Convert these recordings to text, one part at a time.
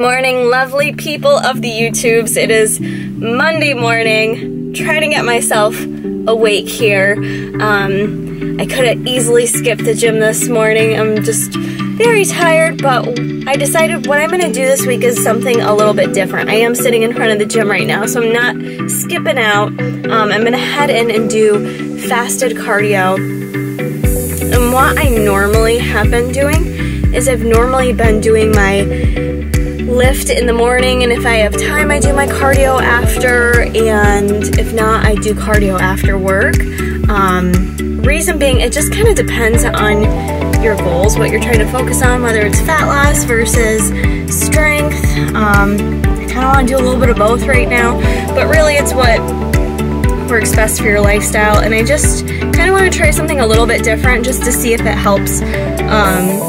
Morning, lovely people of the YouTubes. It is Monday morning, trying to get myself awake here. I could have easily skipped the gym this morning. I'm just very tired, but I decided what I'm going to do this week is something a little bit different. I am sitting in front of the gym right now, so I'm not skipping out. I'm going to head in and do fasted cardio. And what I normally have been doing is I've normally been doing my lift in the morning, and if I have time I do my cardio after, and if not I do cardio after work. Reason being, it just kind of depends on your goals, what you're trying to focus on, whether it's fat loss versus strength. I kind of want to do a little bit of both right now, but really it's what works best for your lifestyle, and I just kind of want to try something a little bit different just to see if it helps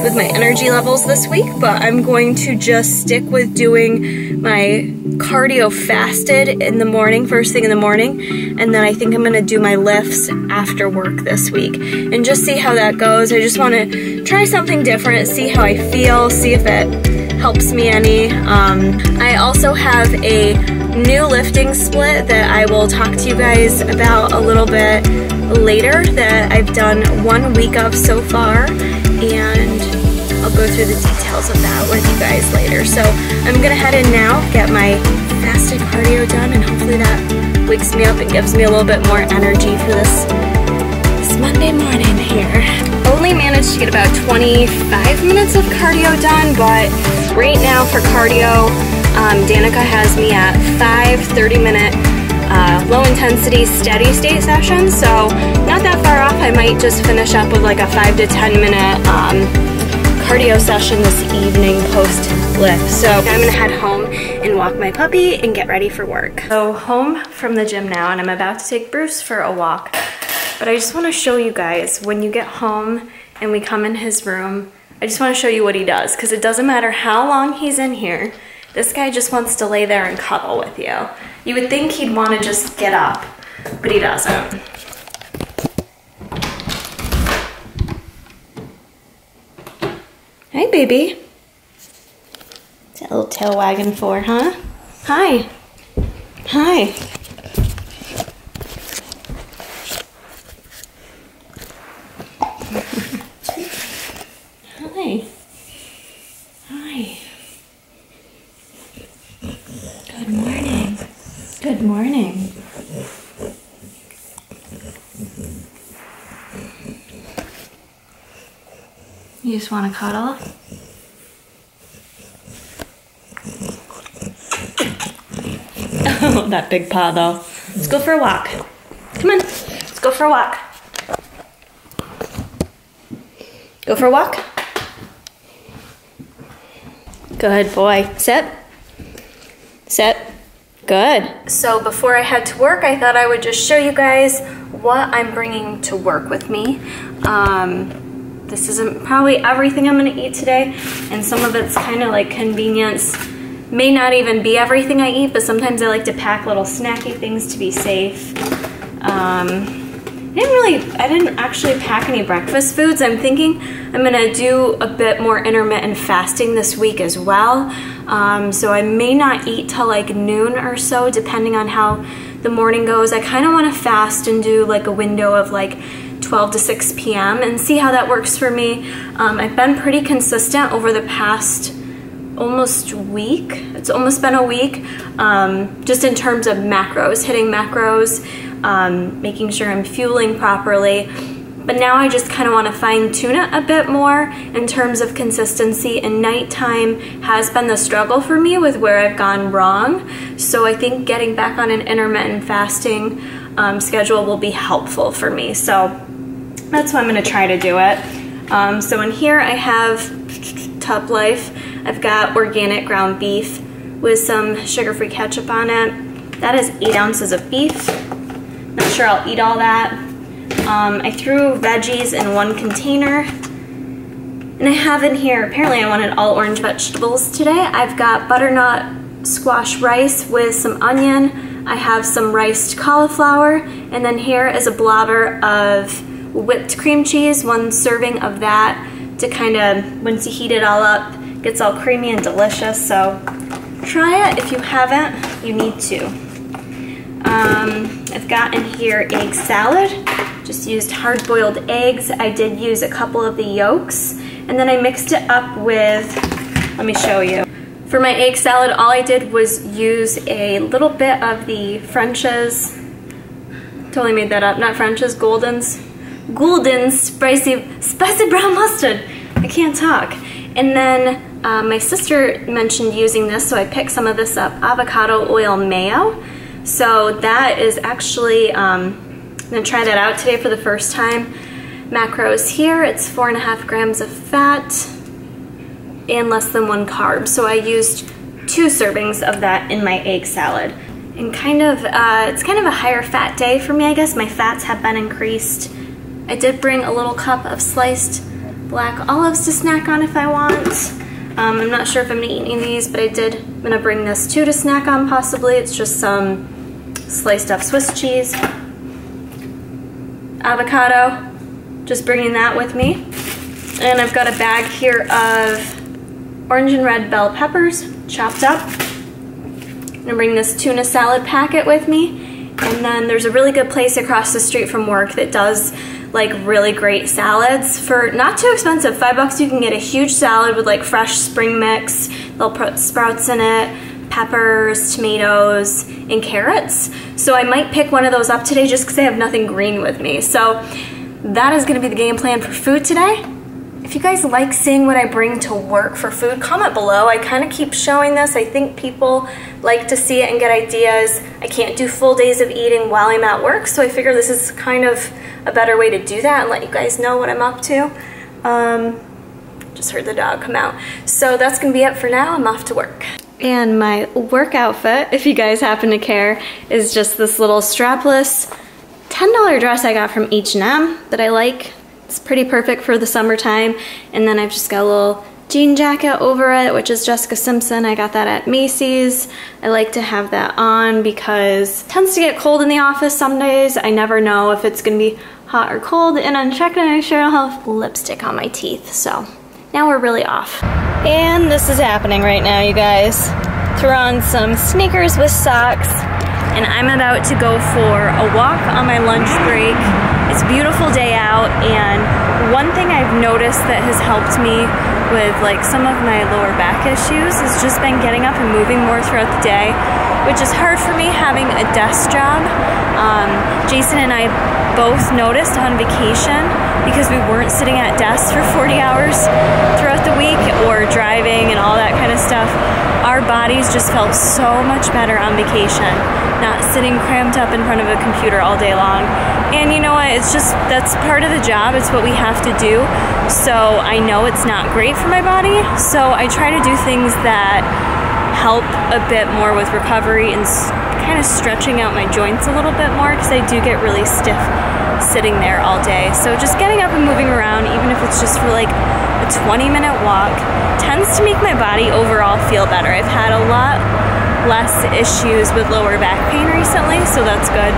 with my energy levels this week. But I'm going to just stick with doing my cardio fasted in the morning, first thing in the morning, and then I think I'm going to do my lifts after work this week and just see how that goes. I just want to try something different, see how I feel, see if it helps me any. I also have a new lifting split that I will talk to you guys about a little bit later that I've done 1 week of so far, and I'll go through the details of that with you guys later. So I'm gonna head in now, get my fasted cardio done, and hopefully that wakes me up and gives me a little bit more energy for this Monday morning here. Only managed to get about 25 minutes of cardio done, but right now for cardio, Danica has me at 5 30-minute low-intensity steady state sessions, so not that far off. I might just finish up with like a 5 to 10 minute cardio session this evening post-lift. So I'm gonna head home and walk my puppy and get ready for work. So home from the gym now, and I'm about to take Bruce for a walk. But I just want to show you guys, when you get home and we come in his room, I just want to show you what he does, because it doesn't matter how long he's in here. This guy just wants to lay there and cuddle with you. You would think he'd want to just get up, but he doesn't. Hey, baby. What's that little tail wagging for, huh? Hi. Hi. Hi. Hi. Good morning. Good morning. You just want to cuddle? Oh, that big paw though. Let's go for a walk. Come on, let's go for a walk. Go for a walk. Good boy. Sit. Sit. Good. So before I head to work, I thought I would just show you guys what I'm bringing to work with me. This isn't probably everything I'm going to eat today, and some of it's kind of like convenience. May not even be everything I eat, but sometimes I like to pack little snacky things to be safe. I didn't actually pack any breakfast foods. I'm thinking I'm gonna do a bit more intermittent fasting this week as well. So I may not eat till like noon or so, depending on how the morning goes. I kind of want to fast and do like a window of like 12 to 6 p.m. and see how that works for me. I've been pretty consistent over the past almost week. It's almost been a week, just in terms of macros, hitting macros, making sure I'm fueling properly. But now I just kind of want to fine tune it a bit more in terms of consistency, and nighttime has been the struggle for me with where I've gone wrong. So I think getting back on an intermittent fasting schedule will be helpful for me. So that's why I'm going to try to do it. So in here I have Tub Life. I've got organic ground beef with some sugar-free ketchup on it. That is 8 ounces of beef. Not sure I'll eat all that. I threw veggies in one container. And I have in here, apparently I wanted all orange vegetables today. I've got butternut squash rice with some onion. I have some riced cauliflower. And then here is a blobber of whipped cream cheese, 1 serving of that to kind of, once you heat it all up, Gets all creamy and delicious, so try it if you haven't, you need to. I've got in here egg salad, just used hard-boiled eggs. I did use a couple of the yolks, and then I mixed it up with, let me show you. For my egg salad, all I did was use a little bit of the French's, totally made that up, not French's, Gouldens spicy brown mustard. I can't talk. And then my sister mentioned using this, so I picked some of this up, avocado oil mayo. So that is actually, I'm gonna try that out today for the first time. Macros here, it's 4.5 grams of fat and less than 1 carb. So I used 2 servings of that in my egg salad. And it's kind of a higher fat day for me, I guess. My fats have been increased. I did bring a little cup of sliced black olives to snack on if I want. I'm not sure if I'm gonna eat any of these, but I'm gonna bring this too to snack on possibly. It's just some sliced up Swiss cheese. Avocado, just bringing that with me. And I've got a bag here of orange and red bell peppers, chopped up. I'm gonna bring this tuna salad packet with me. And then there's a really good place across the street from work that does like really great salads for not too expensive. $5 you can get a huge salad with like fresh spring mix. They'll put sprouts in it, peppers, tomatoes, and carrots. So I might pick one of those up today just because I have nothing green with me. So that is gonna be the game plan for food today. If you guys like seeing what I bring to work for food, comment below. I kind of keep showing this. I think people like to see it and get ideas. I can't do full days of eating while I'm at work, so I figure this is kind of a better way to do that and let you guys know what I'm up to. Just heard the dog come out. So that's gonna be it for now. I'm off to work. And my work outfit, if you guys happen to care, is just this little strapless $10 dress I got from H&M that I like. It's pretty perfect for the summertime. And then I've just got a little jean jacket over it, which is Jessica Simpson. I got that at Macy's. I like to have that on because it tends to get cold in the office some days. I never know if it's gonna be hot or cold. And I'm checking to make sure I don't have lipstick on my teeth. So now we're really off. And this is happening right now, you guys. Throw on some sneakers with socks. And I'm about to go for a walk on my lunch break. It's a beautiful day out, and one thing I've noticed that has helped me with like some of my lower back issues has just been getting up and moving more throughout the day, which is hard for me having a desk job. Jason and I both noticed on vacation, because we weren't sitting at desks for 40 hours throughout the week or driving and all that kind of stuff, our bodies just felt so much better on vacation, not sitting cramped up in front of a computer all day long. And you know what, it's just, that's part of the job, it's what we have to do. So I know it's not great for my body, so I try to do things that help a bit more with recovery and kind of stretching out my joints a little bit more, because I do get really stiff sitting there all day. So just getting up and moving around, even if it's just for like a 20-minute walk, tends to make my body overall feel better. I've had a lot less issues with lower back pain recently, so that's good.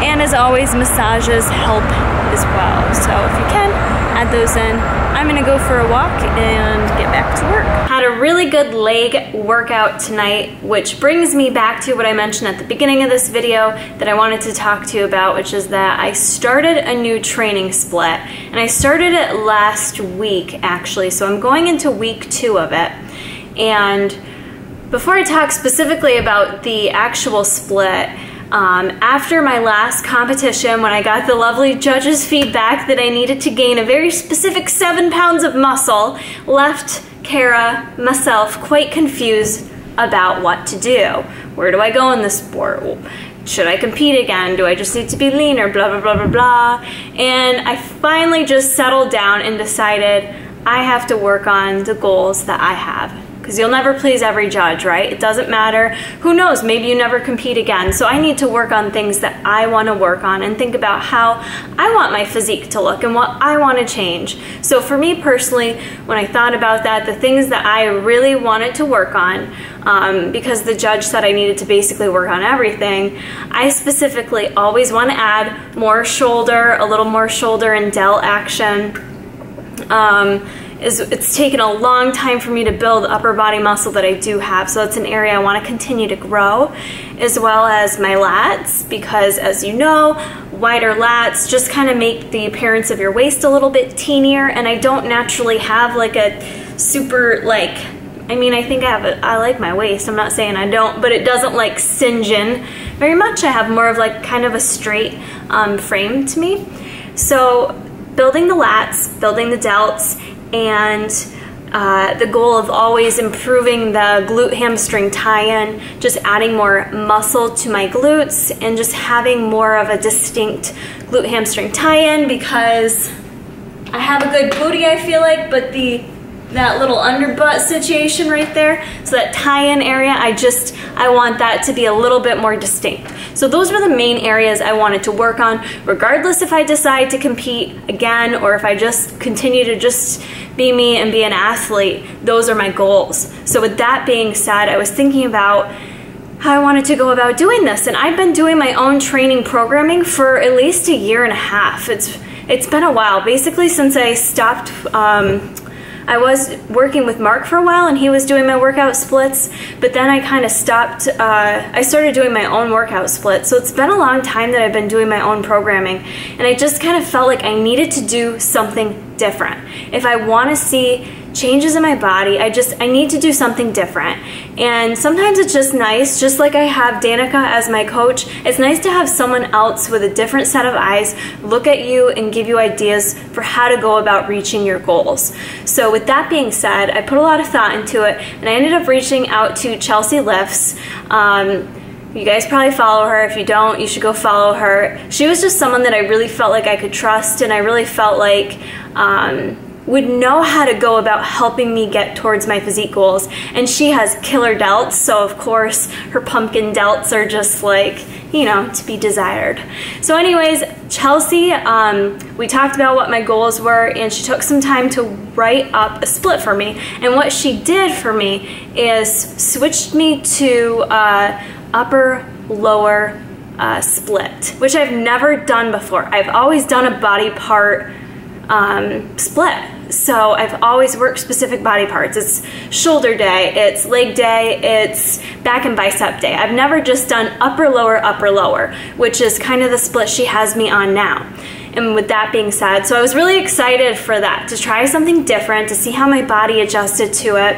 And as always, massages help as well. So if you can, add those in. I'm gonna go for a walk and get back to work. Had a really good leg workout tonight, which brings me back to what I mentioned at the beginning of this video that I wanted to talk to you about, which is that I started a new training split. And I started it last week, actually, so I'm going into week 2 of it. And before I talk specifically about the actual split, after my last competition, when I got the lovely judges' feedback that I needed to gain a very specific 7 pounds of muscle, left Kara, myself, quite confused about what to do. Where do I go in the sport? Should I compete again? Do I just need to be leaner? Blah, blah, blah, blah, blah. And I finally just settled down and decided I have to work on the goals that I have. Because you'll never please every judge, right? It doesn't matter. Who knows? Maybe you never compete again. So I need to work on things that I want to work on and think about how I want my physique to look and what I want to change. So for me personally, when I thought about that, the things that I really wanted to work on, because the judge said I needed to basically work on everything, I specifically always want to add more shoulder, a little more shoulder and delt action. it's taken a long time for me to build upper body muscle that I do have, so it's an area I want to continue to grow, as well as my lats, because as you know, wider lats just kind of make the appearance of your waist a little bit teenier, and I don't naturally have like a super like, I mean, I think I like my waist, I'm not saying I don't, but it doesn't like singe in very much. I have more of like kind of a straight frame to me. So building the lats, building the delts, and the goal of always improving the glute hamstring tie-in, just adding more muscle to my glutes and just having more of a distinct glute hamstring tie-in, because I have a good booty, I feel like, but that little underbutt situation right there, so that tie-in area, I want that to be a little bit more distinct. So those were the main areas I wanted to work on, regardless if I decide to compete again or if I just continue to just be me and be an athlete. Those are my goals. So with that being said, I was thinking about how I wanted to go about doing this, and I've been doing my own training programming for at least a year and a half. It's been a while, basically since I stopped. I was working with Mark for a while and he was doing my workout splits, but then I kind of stopped. I started doing my own workout splits. So it's been a long time that I've been doing my own programming, and I just kind of felt like I needed to do something different. If I want to see changes in my body, I need to do something different. And sometimes it's just nice, just like I have Danica as my coach, it's nice to have someone else with a different set of eyes look at you and give you ideas for how to go about reaching your goals. So with that being said, I put a lot of thought into it, and I ended up reaching out to Chelsea Lifts. You guys probably follow her. If you don't, you should go follow her. She was just someone that I really felt like I could trust, and I really felt like would know how to go about helping me get towards my physique goals. And she has killer delts, so of course her pumpkin delts are just like, you know, to be desired. So anyways, Chelsea, we talked about what my goals were, and she took some time to write up a split for me. And what she did for me is switched me to upper lower split, which I've never done before. I've always done a body part split. So I've always worked specific body parts. It's shoulder day, it's leg day, it's back and bicep day. I've never just done upper lower, which is kind of the split she has me on now. And with that being said, so I was really excited for that, to try something different, to see how my body adjusted to it.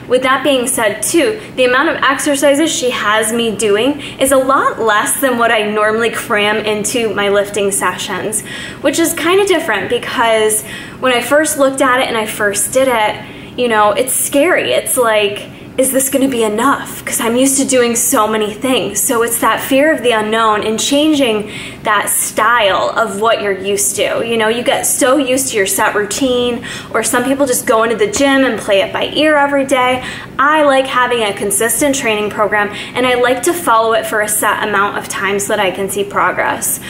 With that being said too, the amount of exercises she has me doing is a lot less than what I normally cram into my lifting sessions, which is kind of different, because when I first looked at it and I first did it, you know, it's scary. It's like, is this going to be enough? Because I'm used to doing so many things. So it's that fear of the unknown and changing that style of what you're used to. You know, you get so used to your set routine, or some people just go into the gym and play it by ear every day. I like having a consistent training program, and I like to follow it for a set amount of time so that I can see progress.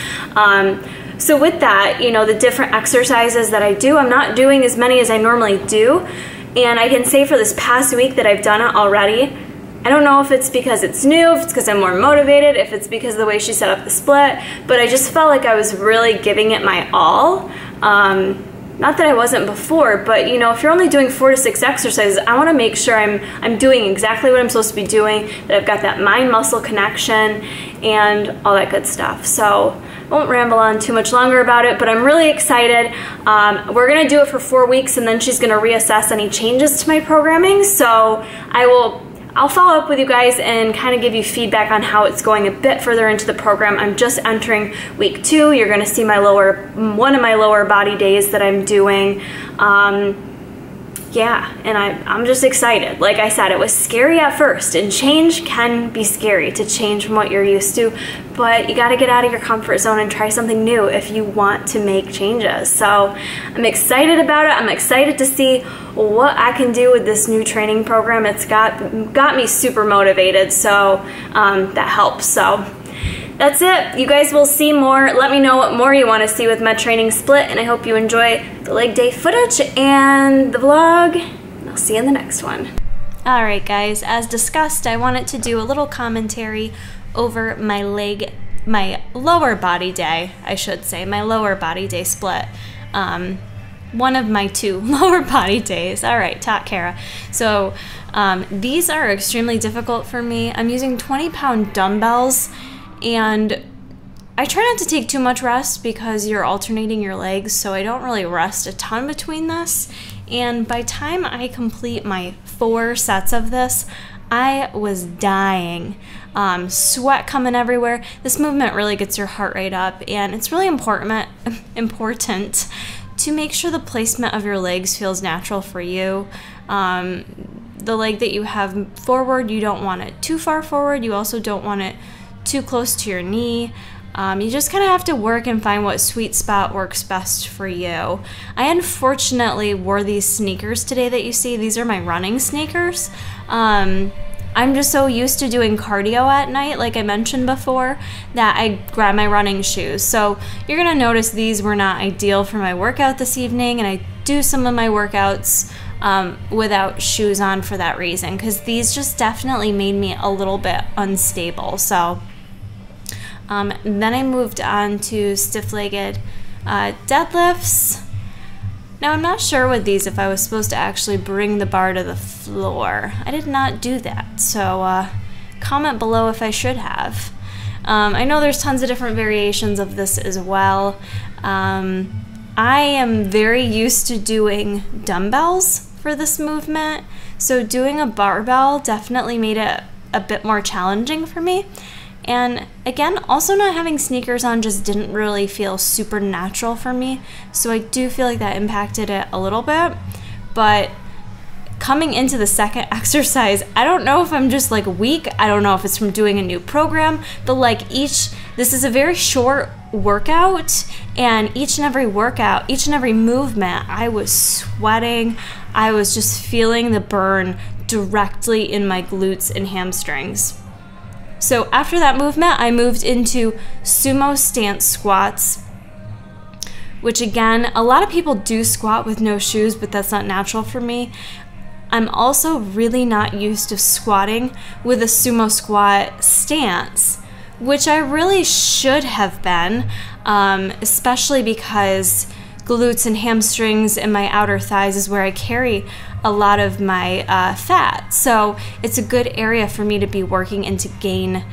So with that, you know, the different exercises that I do, I'm not doing as many as I normally do. And I can say for this past week that I've done it already. I don't know if it's because it's new, if it's because I'm more motivated, if it's because of the way she set up the split, but I just felt like I was really giving it my all. Not that I wasn't before, but you know, if you're only doing 4 to 6 exercises, I want to make sure I'm doing exactly what I'm supposed to be doing, that I've got that mind-muscle connection and all that good stuff. So I won't ramble on too much longer about it, but I'm really excited. We're going to do it for 4 weeks, and then she's going to reassess any changes to my programming. So I'll follow up with you guys and kind of give you feedback on how it's going a bit further into the program. I'm just entering week 2. You're going to see one of my lower body days that I'm doing. Yeah, and I'm just excited. Like I said, it was scary at first, and change can be scary, to change from what you're used to, but you gotta get out of your comfort zone and try something new if you want to make changes. So I'm excited about it. I'm excited to see what I can do with this new training program. It's got me super motivated, so that helps. So that's it. You guys will see more. Let me know what more you want to see with my training split, and I hope you enjoy the leg day footage and the vlog. I'll see you in the next one. Alright guys, as discussed, I wanted to do a little commentary over my lower body day, I should say, my lower body day split. one of my 2 lower body days. All right, Tot Kara. So these are extremely difficult for me. I'm using 20-pound dumbbells, and I try not to take too much rest because you're alternating your legs, so I don't really rest a ton between this. And by the time I complete my 4 sets of this, I was dying. Sweat coming everywhere. This movement really gets your heart rate up, and it's really important to make sure the placement of your legs feels natural for you. The leg that you have forward, you don't want it too far forward. You also don't want it too close to your knee. You just kind of have to work and find what sweet spot works best for you. I unfortunately wore these sneakers today that you see. These are my running sneakers. I'm just so used to doing cardio at night, like I mentioned before, that I grab my running shoes. So you're gonna notice these were not ideal for my workout this evening, and I do some of my workouts without shoes on for that reason, because these just definitely made me a little bit unstable. So then I moved on to stiff-legged deadlifts. Now, I'm not sure with these if I was supposed to actually bring the bar to the floor. I did not do that, so comment below if I should have. I know there's tons of different variations of this as well. I am very used to doing dumbbells for this movement, so doing a barbell definitely made it a bit more challenging for me. And again, also not having sneakers on just didn't really feel super natural for me. So I do feel like that impacted it a little bit. But coming into the second exercise, I don't know if I'm just like weak. I don't know if it's from doing a new program, but like this is a very short workout, and each and every workout, each and every movement, I was sweating. I was just feeling the burn directly in my glutes and hamstrings. So after that movement, I moved into sumo stance squats, which again, a lot of people do squat with no shoes, but that's not natural for me. I'm also really not used to squatting with a sumo squat stance, which I really should have been, especially because glutes and hamstrings and my outer thighs is where I carry a lot of my fat. So it's a good area for me to be working and to gain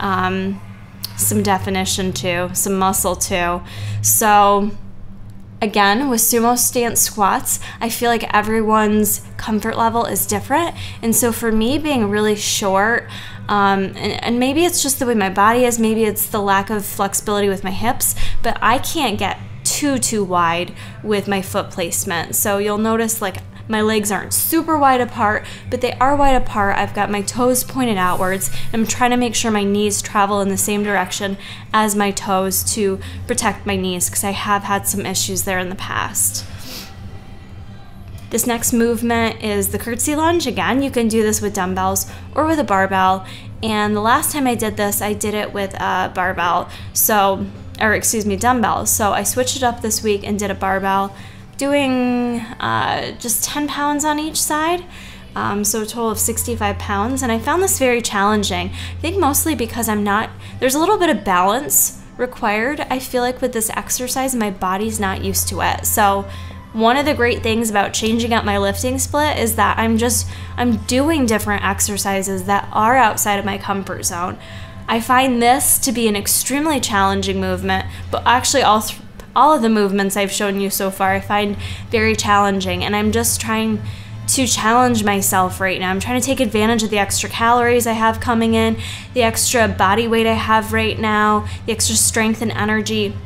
some definition too, some muscle too. So again, with sumo stance squats, I feel like everyone's comfort level is different. And so for me, being really short, and maybe it's just the way my body is, maybe it's the lack of flexibility with my hips, but I can't get too wide with my foot placement. So you'll notice like my legs aren't super wide apart, but they are wide apart. I've got my toes pointed outwards. I'm trying to make sure my knees travel in the same direction as my toes to protect my knees, because I have had some issues there in the past. This next movement is the curtsy lunge. Again, you can do this with dumbbells or with a barbell. And the last time I did this, I did it with a barbell. Dumbbells. So I switched it up this week and did a barbell, doing just 10 pounds on each side, so a total of 65 pounds. And I found this very challenging. I think mostly because there's a little bit of balance required. I feel like with this exercise, my body's not used to it. So one of the great things about changing up my lifting split is that I'm doing different exercises that are outside of my comfort zone. I find this to be an extremely challenging movement, but actually all of the movements I've shown you so far I find very challenging, and I'm just trying to challenge myself right now. I'm trying to take advantage of the extra calories I have coming in, the extra body weight I have right now, the extra strength and energy,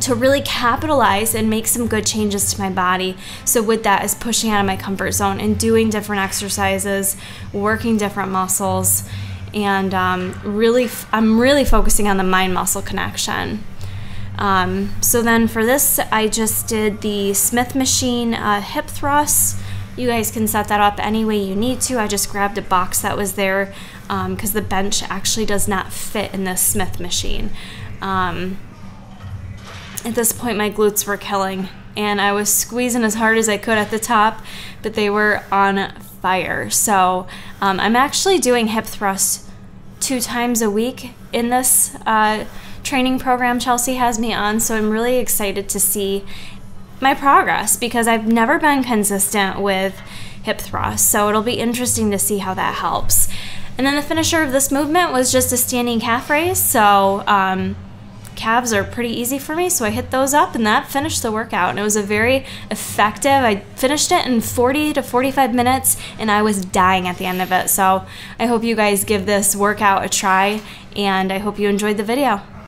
to really capitalize and make some good changes to my body. So with that is pushing out of my comfort zone and doing different exercises, working different muscles, and I'm really focusing on the mind-muscle connection. So then for this, I just did the Smith machine hip thrusts. You guys can set that up any way you need to. I just grabbed a box that was there because the bench actually does not fit in this Smith machine. At this point, my glutes were killing, and I was squeezing as hard as I could at the top, but they were on fire. So I'm actually doing hip thrusts 2 times a week in this training program Chelsea has me on, so I'm really excited to see my progress because I've never been consistent with hip thrusts, so it'll be interesting to see how that helps. And then the finisher of this movement was just a standing calf raise, so calves are pretty easy for me, so I hit those up and that finished the workout. And it was a very effective, I finished it in 40 to 45 minutes and I was dying at the end of it. So I hope you guys give this workout a try and I hope you enjoyed the video.